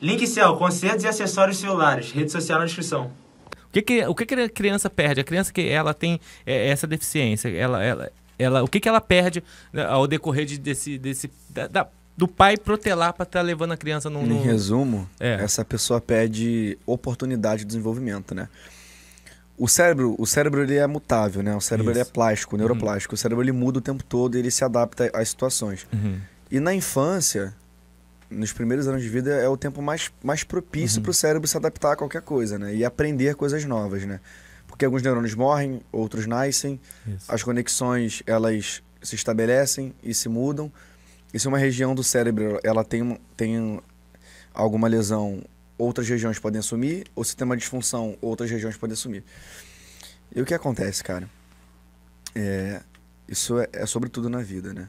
Link Cell, consertos e acessórios celulares. Rede social na descrição. O que a criança perde? A criança que ela tem essa deficiência, o que ela perde, né, ao decorrer do pai protelar para estar levando a criança no... Em resumo, essa pessoa perde oportunidade de desenvolvimento, né? O cérebro ele é mutável, né? O cérebro ele é plástico, neuroplástico. O cérebro ele muda o tempo todo e ele se adapta às situações. E na infância, nos primeiros anos de vida, é o tempo mais propício para o cérebro se adaptar a qualquer coisa, né? E aprender coisas novas, né? Porque alguns neurônios morrem, outros nascem, as conexões elas se estabelecem e se mudam. E se uma região do cérebro ela tem alguma lesão, outras regiões podem assumir, ou se tem uma disfunção, outras regiões podem assumir. E o que acontece, cara? Isso é sobretudo na vida, né?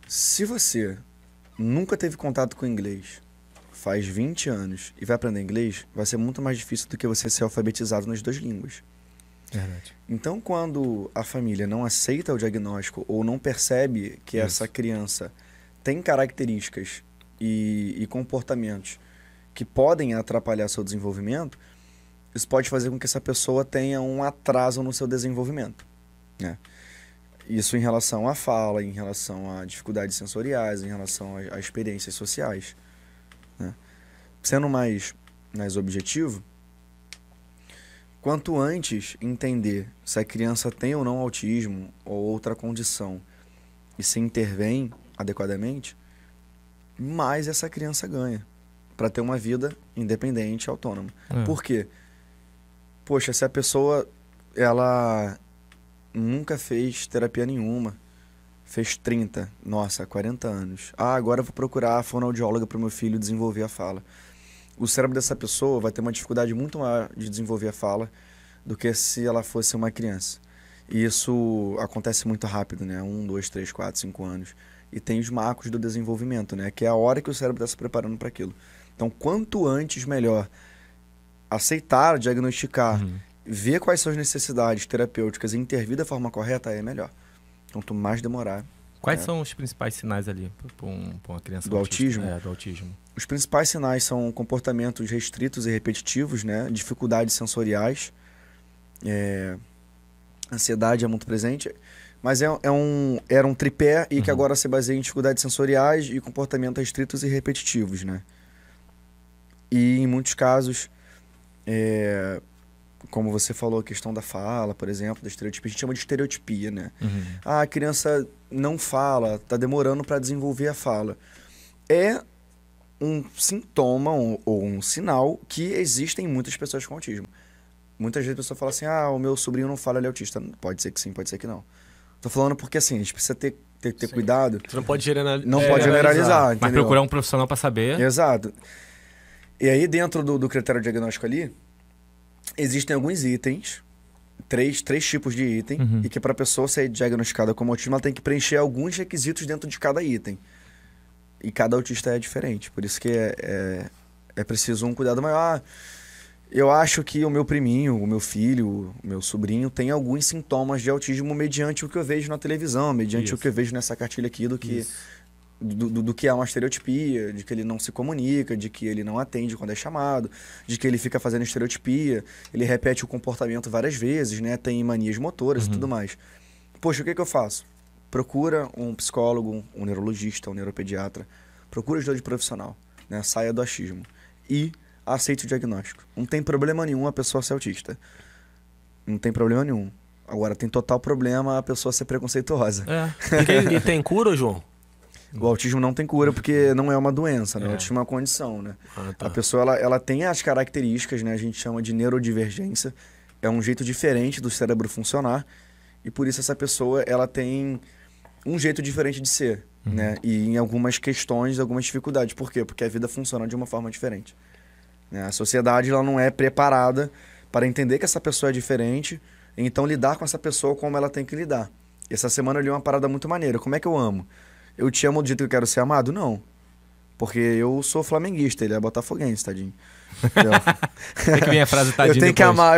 Se você nunca teve contato com inglês, faz 20 anos e vai aprender inglês, vai ser muito mais difícil do que você ser alfabetizado nas duas línguas. Verdade. Então, quando a família não aceita o diagnóstico ou não percebe que essa criança tem características e comportamentos que podem atrapalhar seu desenvolvimento, isso pode fazer com que essa pessoa tenha um atraso no seu desenvolvimento, né? Isso em relação à fala, em relação a dificuldades sensoriais, em relação a experiências sociais, né? Sendo mais objetivo, quanto antes entender se a criança tem ou não autismo ou outra condição e se intervém adequadamente, mais essa criança ganha para ter uma vida independente e autônoma. Por quê? Poxa, se a pessoa ela nunca fez terapia nenhuma, fez 30, 40 anos. Agora eu vou procurar a fonoaudióloga para o meu filho desenvolver a fala. O cérebro dessa pessoa vai ter uma dificuldade muito maior de desenvolver a fala do que se ela fosse uma criança. E isso acontece muito rápido, né? 1, 2, 3, 4, 5 anos. E tem os marcos do desenvolvimento, né? Que é a hora que o cérebro está se preparando para aquilo. Então, quanto antes, melhor. Aceitar, diagnosticar, ver quais são as necessidades terapêuticas e intervir da forma correta é melhor. Quanto mais demorar. Quais são os principais sinais ali para uma criança do autismo? Do autismo. Os principais sinais são comportamentos restritos e repetitivos, né? Dificuldades sensoriais, ansiedade é muito presente, mas era um tripé e que agora se baseia em dificuldades sensoriais e comportamentos restritos e repetitivos, né? E em muitos casos, como você falou, a questão da fala, por exemplo, da estereotipia, a gente chama de estereotipia, né? A criança não fala, está demorando para desenvolver a fala. É um sintoma ou um sinal que existem muitas pessoas com autismo. Muitas vezes a pessoa fala assim, o meu sobrinho não fala, ele é autista. Pode ser que sim, pode ser que não. Tô falando porque assim, a gente precisa ter cuidado. Você não pode generalizar. Não pode generalizar, mas procurar um profissional para saber. Exato. E aí dentro do critério diagnóstico ali, existem alguns itens, três tipos de item, e que para a pessoa ser diagnosticada como autismo, ela tem que preencher alguns requisitos dentro de cada item. E cada autista é diferente, por isso que é preciso um cuidado maior. Eu acho que o meu priminho, o meu filho, o meu sobrinho tem alguns sintomas de autismo mediante o que eu vejo na televisão, mediante o que eu vejo nessa cartilha aqui do que é uma estereotipia, de que ele não se comunica, de que ele não atende quando é chamado, de que ele fica fazendo estereotipia, ele repete o comportamento várias vezes, né? Tem manias motoras e tudo mais. Poxa, o que eu faço? Procura um psicólogo, um neurologista, um neuropediatra, procura ajuda de profissional, né? Saia do achismo e aceite o diagnóstico. Não tem problema nenhum a pessoa ser autista. Não tem problema nenhum. Agora, tem total problema a pessoa ser preconceituosa. E tem cura, João? O autismo não tem cura porque não é uma doença, né? O autismo é uma condição, né? Tá. A pessoa, ela tem as características, né? A gente chama de neurodivergência. É um jeito diferente do cérebro funcionar. E por isso essa pessoa, ela tem um jeito diferente de ser, né? E em algumas questões, algumas dificuldades. Por quê? Porque a vida funciona de uma forma diferente, né? A sociedade, ela não é preparada para entender que essa pessoa é diferente, e então lidar com essa pessoa como ela tem que lidar. E essa semana eu li uma parada muito maneira. Como é que eu amo? Eu te amo do jeito que eu quero ser amado? Não. Porque eu sou flamenguista, ele é botafoguense, tadinho. Tem que vir a frase tadinho. Eu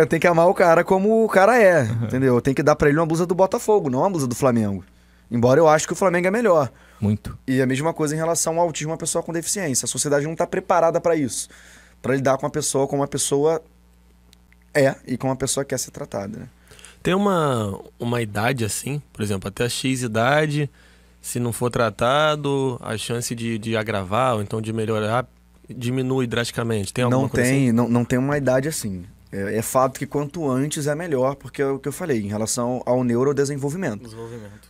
tenho que amar o cara como o cara é, entendeu? Eu tenho que dar pra ele uma blusa do Botafogo, não uma blusa do Flamengo. Embora eu ache que o Flamengo é melhor. Muito. E a mesma coisa em relação ao autismo, uma pessoa com deficiência. A sociedade não está preparada para isso. Para lidar com a pessoa como a pessoa é e como a pessoa quer ser tratada, né? Tem uma idade assim, por exemplo, até a X idade, se não for tratado, a chance de agravar ou então de melhorar diminui drasticamente. Tem alguma coisa assim? Não tem uma idade assim. É fato que quanto antes é melhor, porque é o que eu falei, em relação ao neurodesenvolvimento.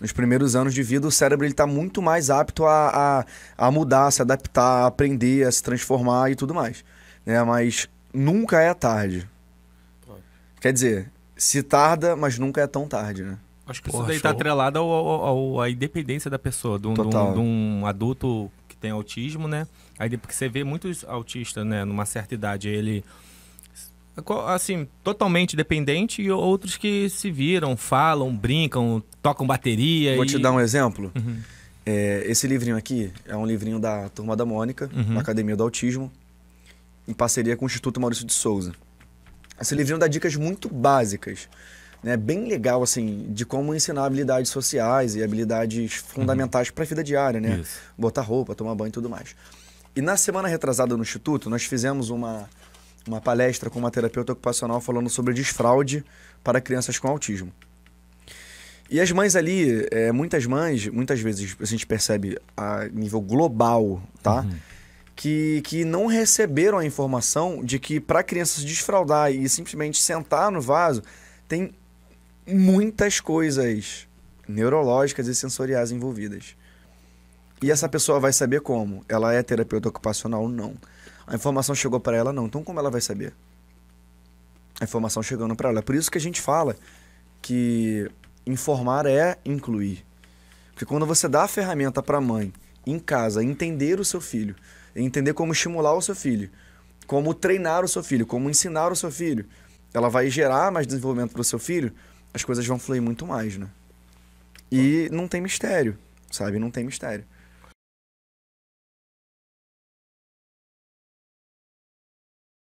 Nos primeiros anos de vida, o cérebro está muito mais apto a mudar, a se adaptar, a aprender, a se transformar e tudo mais. Né? Mas nunca é tarde. Quer dizer, se tarda, mas nunca é tão tarde, né? Acho que Porra, isso daí tá show. atrelado à independência da pessoa, de Total. um adulto que tem autismo, né? Aí porque você vê muitos autistas, né, numa certa idade, ele assim, totalmente dependente e outros que se viram, falam, brincam, tocam bateria. Vou te dar um exemplo. Uhum. Esse livrinho aqui é um livrinho da Turma da Mônica, Uhum. na Academia do Autismo, em parceria com o Instituto Maurício de Souza. Esse livrinho dá dicas muito básicas, né? Bem legal, assim, de como ensinar habilidades sociais e habilidades fundamentais para a vida diária, né? Isso. Botar roupa, tomar banho e tudo mais. E na semana retrasada no Instituto, nós fizemos uma palestra com uma terapeuta ocupacional falando sobre desfraude para crianças com autismo. E as mães ali, muitas mães, muitas vezes a gente percebe a nível global, tá? Uhum. Que não receberam a informação de que para a criança se desfraldar e simplesmente sentar no vaso, tem muitas coisas neurológicas e sensoriais envolvidas. E essa pessoa vai saber como? Ela é terapeuta ocupacional? Não. A informação chegou para ela? Não. Então como ela vai saber? A informação chegando para ela. É por isso que a gente fala que informar é incluir. Porque quando você dá a ferramenta para a mãe, em casa, entender o seu filho, entender como estimular o seu filho, como treinar o seu filho, como ensinar o seu filho, ela vai gerar mais desenvolvimento para o seu filho, as coisas vão fluir muito mais, né? E não tem mistério, sabe? Não tem mistério.